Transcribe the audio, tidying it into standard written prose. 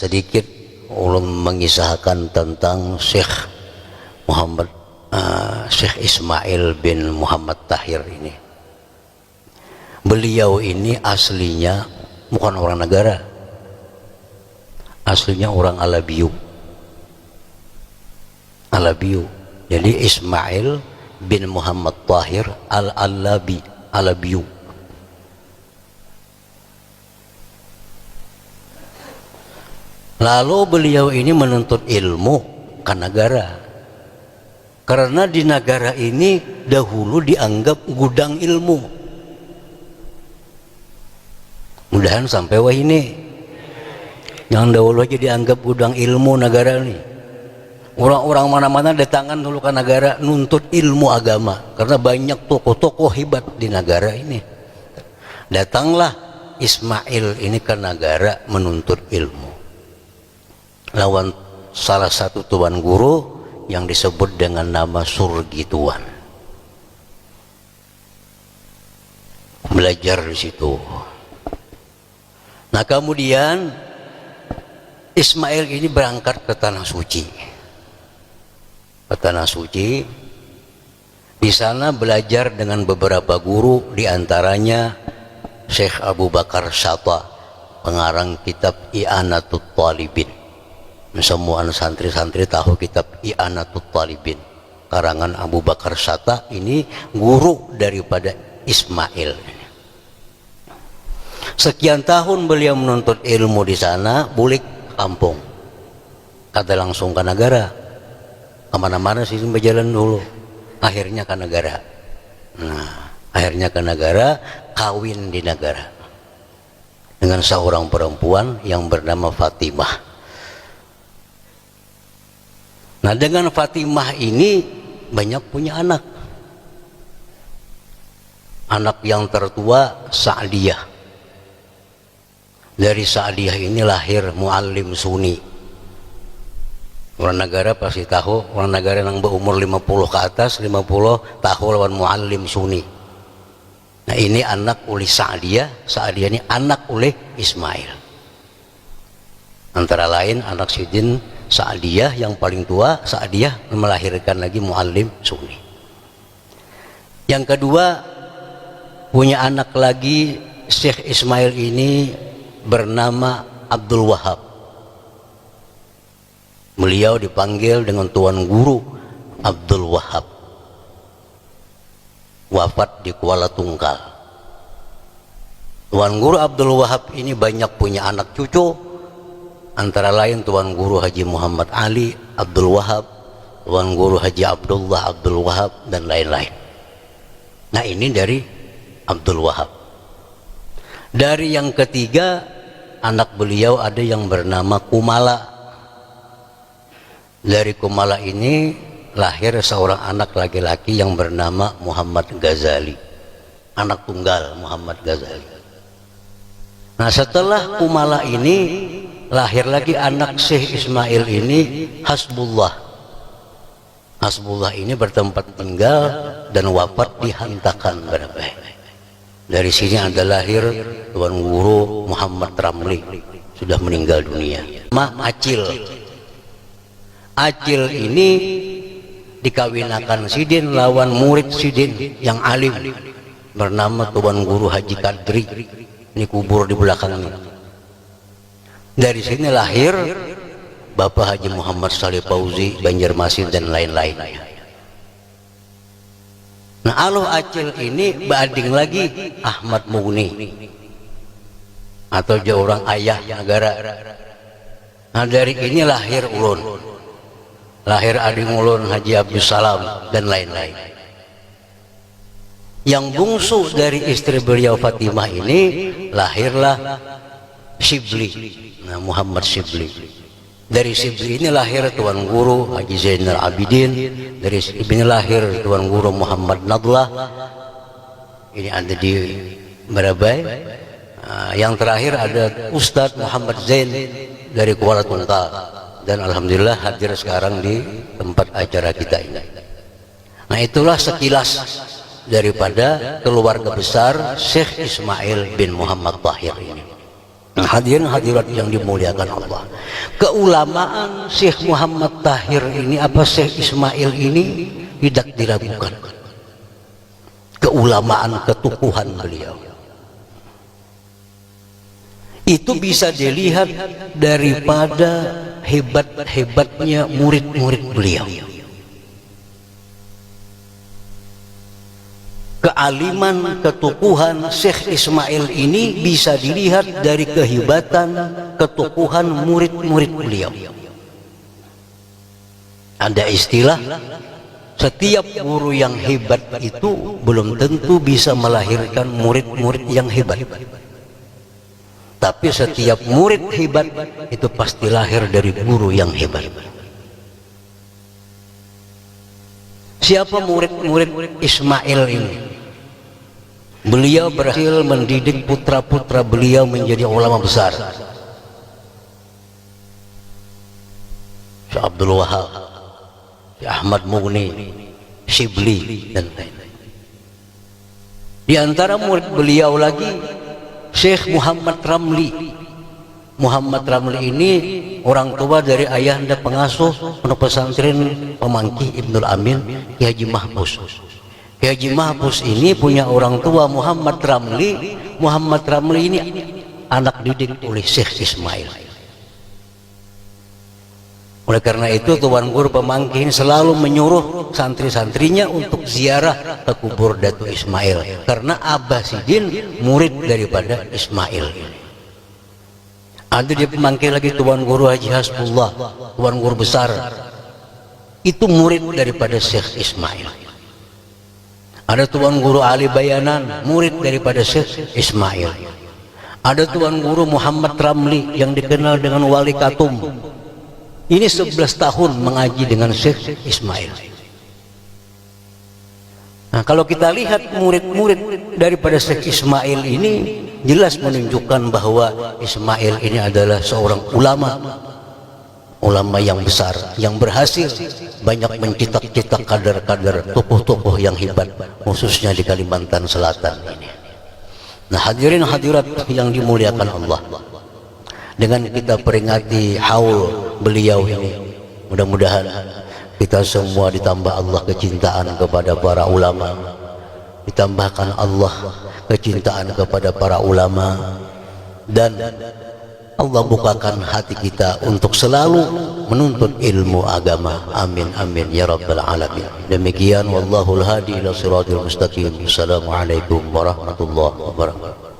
sedikit ulun mengisahkan tentang Syekh Ismail bin Muhammad Tahir ini. Beliau ini aslinya bukan orang negara, aslinya orang Alabiu. Jadi Ismail bin Muhammad Tahir Alabiu. Lalu beliau ini menuntut ilmu ke negara, karena di negara ini dahulu dianggap gudang ilmu. Mudahan sampai wah ini yang dahulu aja dianggap gudang ilmu negara ini. Orang-orang mana-mana datangan dulu ke negara nuntut ilmu agama, karena banyak tokoh-tokoh hebat di negara ini. Datanglah Ismail ini ke negara menuntut ilmu lawan salah satu tuan guru yang disebut dengan nama Surgituan. Belajar di situ. Nah kemudian Ismail ini berangkat ke Tanah Suci. Ke Tanah Suci, di sana belajar dengan beberapa guru, diantaranya Syekh Abu Bakar Shatta, pengarang kitab I'anatul Talibin. Semua santri-santri tahu kitab I'anatul Talibin, karangan Abu Bakar Shatta. Ini guru daripada Ismail. Sekian tahun beliau menuntut ilmu di sana, bulik kampung, kata langsung ke negara. Kemana-mana sih berjalan dulu, akhirnya ke negara. Nah, akhirnya ke negara, kawin di negara dengan seorang perempuan yang bernama Fatimah. Nah dengan Fatimah ini banyak punya anak. Anak yang tertua Sa'diyah. Dari Sa'diyah ini lahir Muallim Sunni. Orang negara pasti tahu, orang negara yang berumur 50 ke atas, 50 tahu lawan Muallim Sunni. Nah ini anak oleh Sa'diyah, Sa'diyah ini anak oleh Ismail. Antara lain anak Sidin Sa'diyah yang paling tua, Sa'diyah melahirkan lagi Muallim Sunni. Yang kedua punya anak lagi, Syekh Ismail ini bernama Abdul Wahab. Beliau dipanggil dengan tuan guru Abdul Wahab. Wafat di Kuala Tungkal. Tuan guru Abdul Wahab ini banyak punya anak cucu, antara lain Tuan Guru Haji Muhammad Ali Abdul Wahab, Tuan Guru Haji Abdullah Abdul Wahab, dan lain-lain. Nah ini dari Abdul Wahab. Dari yang ketiga, anak beliau ada yang bernama Kumala. Dari Kumala ini lahir seorang anak laki-laki yang bernama Muhammad Ghazali, anak tunggal Muhammad Ghazali. Nah setelah Kumala ini lahir lagi anak Syekh Ismail ini, Hasbullah. Hasbullah ini bertempat tinggal dan wafat di Hantakan berapa. Dari sini ada lahir Tuan Guru Muhammad Ramli, sudah meninggal dunia. Acil. Acil ini dikawinakan Sidin lawan murid Sidin yang alim bernama Tuan Guru Haji Kadri. Ini kubur di belakangnya. Dari sini lahir Bapak Haji Muhammad Saleh Fauzi Banjarmasin dan lain-lain. Nah Aloh Acil ini beading lagi Ahmad Mugni, atau dia orang ayah negara. Nah dari ini lahir ulun, lahir ading ulun Haji Abdul Salam dan lain-lain. Yang bungsu dari istri beliau Fatimah ini lahirlah Shibli. Nah, Muhammad Shibli. Dari Shibli ini lahir Tuan Guru Haji Zainal Abidin. Dari Shibli ini lahir Tuan Guru Muhammad Nadlah. Ini ada di Merabai. Yang terakhir ada Ustadz Muhammad Zain dari Kuala Tungkal. Dan alhamdulillah hadir sekarang di tempat acara kita ini. Nah itulah sekilas daripada keluarga besar Syekh Ismail bin Muhammad Tahir ini. Hadirin hadirat yang dimuliakan Allah. Keulamaan Syekh Muhammad Tahir ini, apa Syekh Ismail ini tidak diragukan. Keulamaan, ketukuhan beliau itu bisa dilihat daripada hebat-hebatnya murid-murid beliau. Kealiman, ketukuhan Syekh Ismail ini bisa dilihat dari kehebatan, ketukuhan murid-murid beliau. Ada istilah, setiap guru yang hebat itu belum tentu bisa melahirkan murid-murid yang hebat. Tapi setiap murid hebat itu pasti lahir dari guru yang hebat. Siapa murid-murid Ismail ini? Beliau berhasil mendidik putra-putra beliau menjadi ulama besar. Syekh Abdul Wahab, Syekh Ahmad Mughni, Shibli, dan lain-lain. Di antara murid beliau lagi Syekh Muhammad Ramli. Muhammad Ramli ini orang tua dari ayahanda pengasuh pondok pesantren Pemangki Ibnul Amin, Ki Haji Mahpus. Ki Haji Mahpus ini punya orang tua Muhammad Ramli. Muhammad Ramli ini anak didik oleh Syekh Ismail. Oleh karena itu Tuan Guru Pemangki ini selalu menyuruh santri-santrinya untuk ziarah ke kubur Datuk Ismail, karena Abah Sidin murid daripada Ismail ini. Ada di Pemangki lagi Tuan Guru Haji Hasbullah, Tuan Guru besar, itu murid daripada Syekh Ismail. Ada Tuan Guru Ali Bayanan, murid daripada Syekh Ismail. Ada Tuan Guru Muhammad Ramli yang dikenal dengan Wali Katum. Ini 11 tahun mengaji dengan Syekh Ismail. Nah, kalau kita lihat murid-murid daripada Syekh Ismail ini jelas menunjukkan bahwa Ismail ini adalah seorang ulama yang besar, yang berhasil banyak mencetak-cetak kader-kader, tokoh-tokoh yang hebat, khususnya di Kalimantan Selatan ini. Nah, hadirin hadirat yang dimuliakan Allah, dengan kita peringati haul beliau ini, mudah-mudahan kita semua ditambah Allah kecintaan kepada para ulama, ditambahkan Allah kecintaan kepada para ulama, dan Allah bukakan hati kita untuk selalu menuntut ilmu agama. Amin amin ya rabbal alamin. Demikian, wallahul hadi ila siratal mustaqim. Assalamualaikum warahmatullahi wabarakatuh.